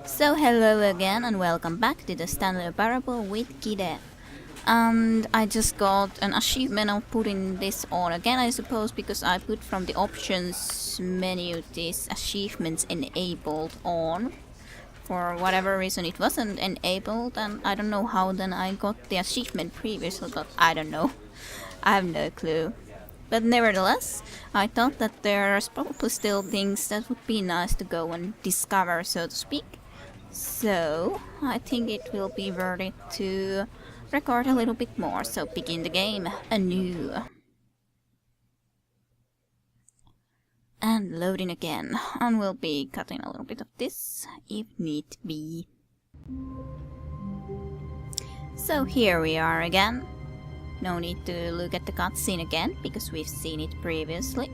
So hello again and welcome back to the Stanley Parable with Kide. And I just got an achievement of putting this on again, I suppose, because I put from the options menu this achievements enabled on. For whatever reason it wasn't enabled, and I don't know how then I got the achievement previously, but I don't know. I have no clue. But nevertheless, I thought that there's probably still things that would be nice to go and discover, so to speak. So, I think it will be worth it to record a little bit more, so begin the game anew. And loading again, and we'll be cutting a little bit of this, if need be. So here we are again. No need to look at the cutscene again, because we've seen it previously.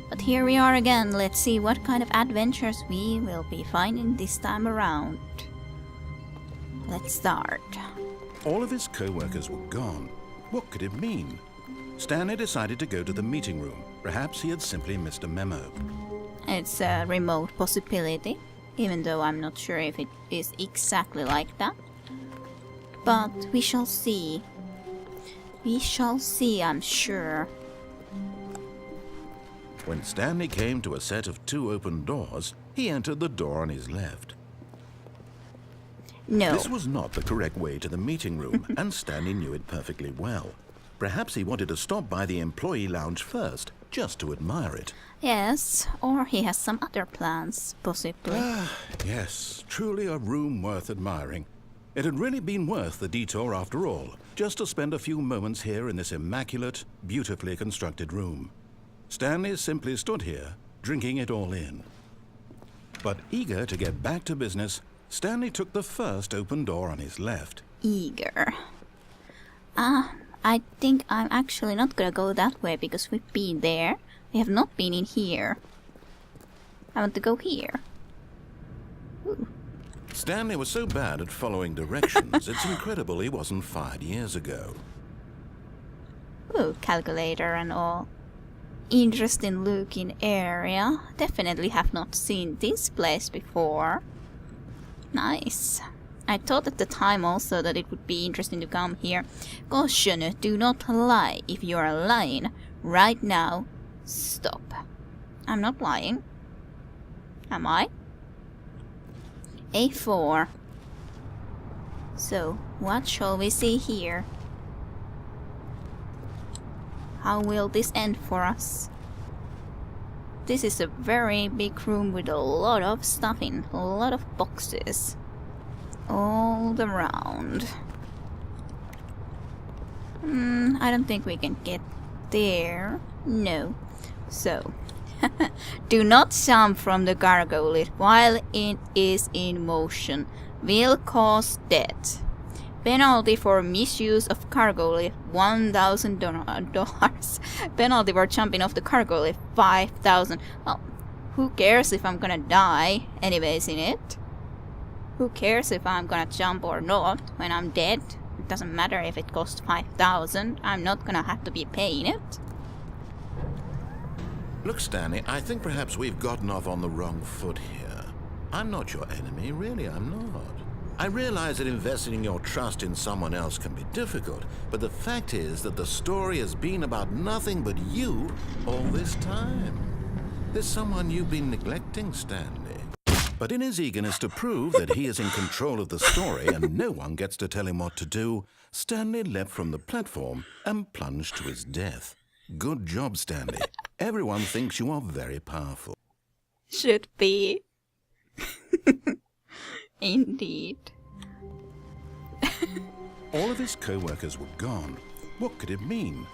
But here we are again, let's see what kind of adventures we will be finding this time around. Let's start. All of his co-workers were gone. What could it mean? Stanley decided to go to the meeting room. Perhaps he had simply missed a memo. It's a remote possibility, even though I'm not sure if it is exactly like that. But we shall see. We shall see, I'm sure. When Stanley came to a set of 2 open doors, he entered the door on his left. No. This was not the correct way to the meeting room, and Stanley knew it perfectly well. Perhaps he wanted to stop by the employee lounge first, just to admire it. Yes, or he has some other plans, possibly. Yes, truly a room worth admiring. It had really been worth the detour after all, just to spend a few moments here in this immaculate, beautifully constructed room. Stanley simply stood here, drinking it all in. But eager to get back to business, Stanley took the first open door on his left. Eager. I think I'm actually not gonna go that way because we've been there. We have not been in here. I want to go here. Ooh. Stanley was so bad at following directions, it's incredible he wasn't fired years ago. Ooh, calculator and all. Interesting looking area. Definitely have not seen this place before. Nice. I thought at the time also that it would be interesting to come here. Caution, do not lie. If you are lying right now, stop. I'm not lying. Am I? A4. So, what shall we see here? How will this end for us? This is a very big room with a lot of stuff in, a lot of boxes. All around. I don't think we can get there. No. So, do not jump from the cargo lift while it is in motion. Will cause death. Penalty for misuse of cargo lift, $1,000. Penalty for jumping off the cargo lift, $5,000. Well, who cares if I'm gonna die anyways in it? Who cares if I'm gonna jump or not when I'm dead? It doesn't matter if it costs 5,000. I'm not gonna have to be paying it. Look, Stanley, I think perhaps we've gotten off on the wrong foot here. I'm not your enemy, really, I'm not. I realize that investing your trust in someone else can be difficult, but the fact is that the story has been about nothing but you all this time. There's someone you've been neglecting, Stanley. But in his eagerness to prove that he is in control of the story and no one gets to tell him what to do, Stanley leapt from the platform and plunged to his death. Good job, Stanley. Everyone thinks you are very powerful. Should be. Indeed. All of his co-workers were gone. What could it mean?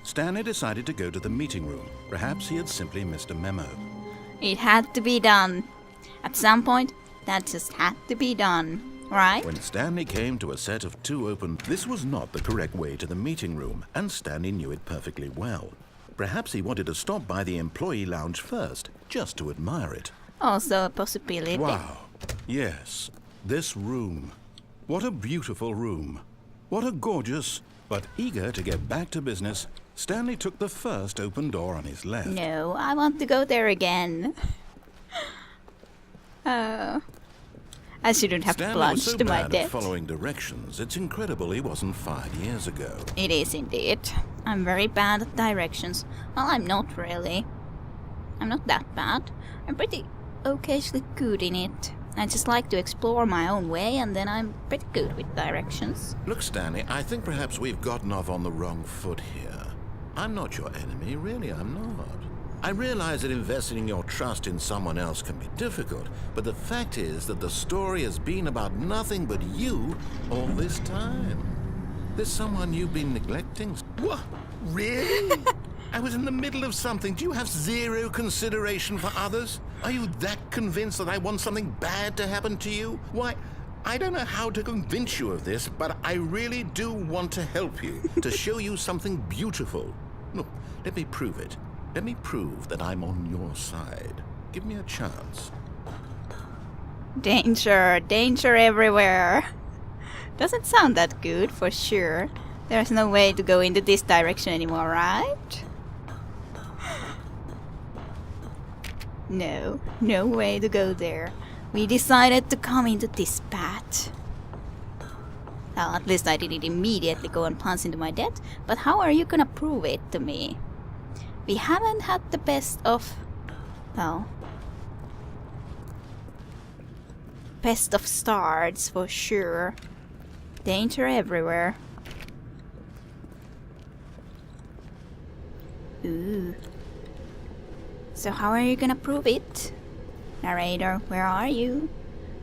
Stanley decided to go to the meeting room. Perhaps he had simply missed a memo. It had to be done. At some point, that just had to be done, right? When Stanley came to a set of 2 open... This was not the correct way to the meeting room, and Stanley knew it perfectly well. Perhaps he wanted to stop by the employee lounge first, just to admire it. Also a possibility. Wow. Yes, this room. What a beautiful room. What a gorgeous... But eager to get back to business, Stanley took the first open door on his left. No, I want to go there again. I shouldn't have Stanley plunged was so to my bad at death. following directions, it's incredible he wasn't fired years ago. It is indeed. I'm very bad at directions. Well, I'm not really. I'm not that bad. I'm pretty occasionally good in it. I just like to explore my own way, and then I'm pretty good with directions. Look, Stanley, I think perhaps we've gotten off on the wrong foot here. I'm not your enemy, really, I'm not. I realize that investing your trust in someone else can be difficult, but the fact is that the story has been about nothing but you all this time. There's someone you've been neglecting. What? Really? I was in the middle of something. Do you have zero consideration for others? Are you that convinced that I want something bad to happen to you? Why, I don't know how to convince you of this, but I really do want to help you, to show you something beautiful. Look, let me prove it. Let me prove that I'm on your side. Give me a chance. Danger, danger everywhere. Doesn't sound that good, for sure. There's no way to go into this direction anymore, right? No, no way to go there. We decided to come into this path. Well, at least I didn't immediately go and plunge into my death, but how are you gonna prove it to me? We haven't had the best of... well... best of starts, for sure. Danger everywhere. Ooh. So how are you gonna prove it? Narrator, where are you?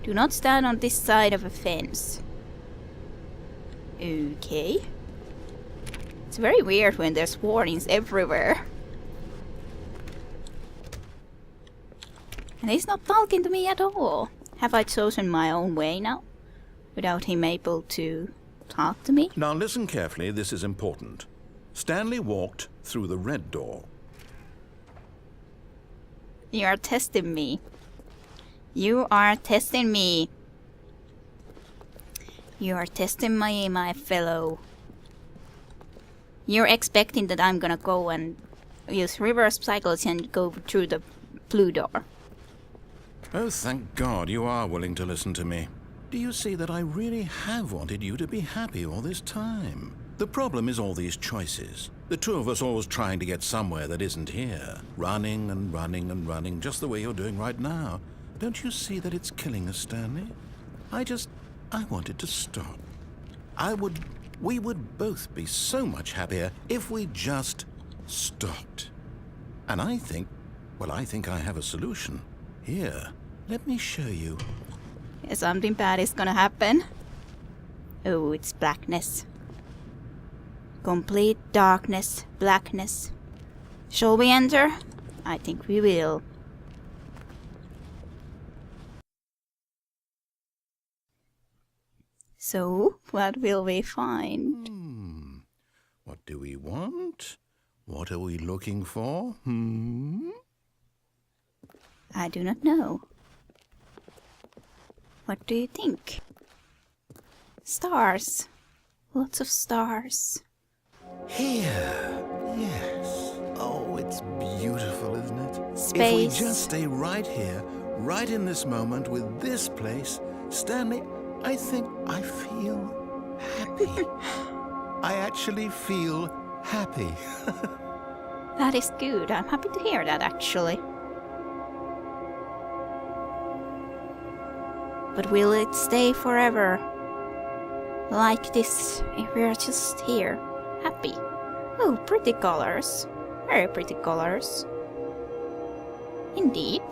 Do not stand on this side of a fence. Okay. It's very weird when there's warnings everywhere. And he's not talking to me at all. Have I chosen my own way now? Without him able to talk to me? Now listen carefully, this is important. Stanley walked through the red door. You are testing me. You are testing me. You are testing my fellow. You're expecting that I'm gonna go and use reverse psychology and go through the blue door. Oh, thank God you are willing to listen to me. Do you see that I really have wanted you to be happy all this time? The problem is all these choices. The two of us always trying to get somewhere that isn't here. Running and running and running, just the way you're doing right now. Don't you see that it's killing us, Stanley? I wanted to stop. We would both be so much happier if we just stopped. And I think I have a solution. Here, let me show you. Something bad is gonna happen. Oh, it's blackness. Complete darkness, blackness. Shall we enter? I think we will. So, what will we find? What do we want? What are we looking for? I do not know. What do you think? Stars. Lots of stars. Here. Yes. Oh, it's beautiful, isn't it? Space. If we just stay right here, right in this moment with this place, Stanley, I think I feel happy. I actually feel happy. That is good. I'm happy to hear that, actually. But will it stay forever like this if we're just here, happy? Oh, pretty colors. Very pretty colors. Indeed.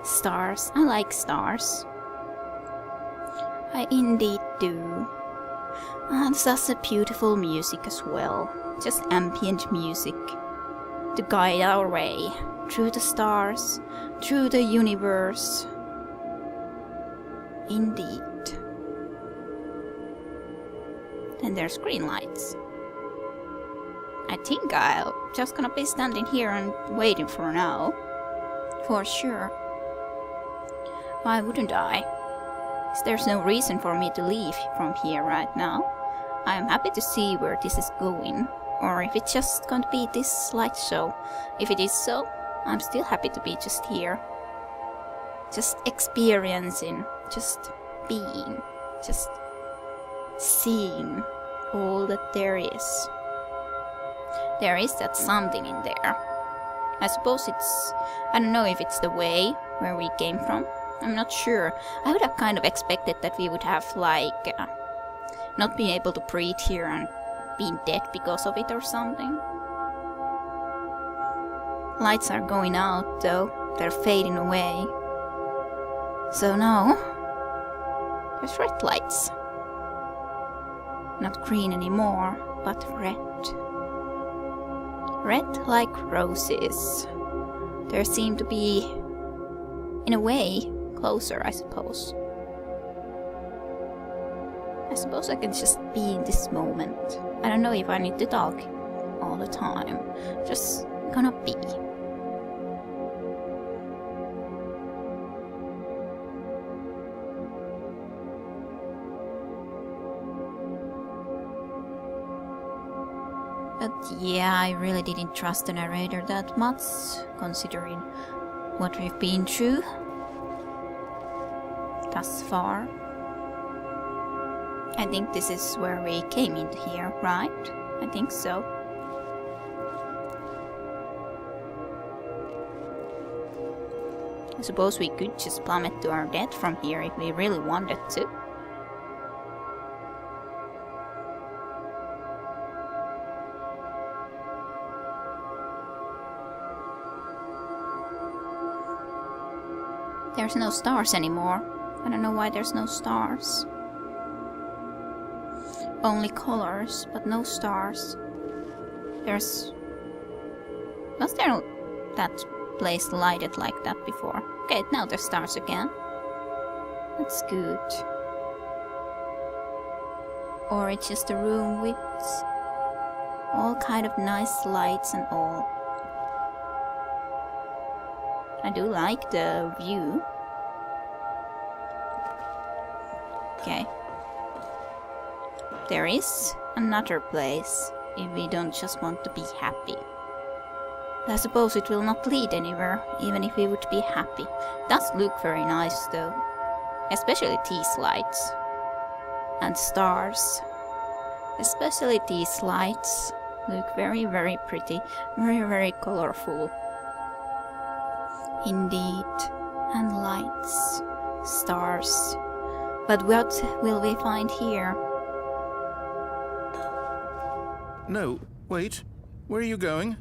Stars. I like stars. I indeed do. And such a beautiful music as well. Just ambient music to guide our way through the stars, through the universe. Indeed. And there's green lights. I think I'll just gonna be standing here and waiting for now. For sure. Why wouldn't I? There's no reason for me to leave from here right now. I am happy to see where this is going, or if it's just going to be this slideshow. If it is so, I'm still happy to be just here. just experiencing, just being, just seeing all that there is. There is that something in there. I suppose it's... I don't know if it's the way where we came from. I'm not sure. I would have kind of expected that we would have, like, not been able to breathe here and been dead because of it or something. Lights are going out, though. They're fading away. So now... there's red lights. Not green anymore, but red. Red like roses. There seem to be, in a way, closer, I suppose. I suppose I can just be in this moment. I don't know if I need to talk all the time. Just gonna be. But yeah, I really didn't trust the narrator that much, considering what we've been through thus far. I think this is where we came in here, right? I think so. I suppose we could just plummet to our death from here if we really wanted to. There's no stars anymore. I don't know why there's no stars. Only colors, but no stars. Was there that place lighted like that before? Okay, now there's stars again. That's good. Or it's just a room with all kind of nice lights and all. I do like the view. Okay. There is another place if we don't just want to be happy. I suppose it will not lead anywhere, even if we would be happy. It does look very nice though. Especially these lights. And stars. Especially these lights look very, very pretty. Very, very colorful. Indeed. And lights. Stars. But what will we find here? No, wait. Where are you going?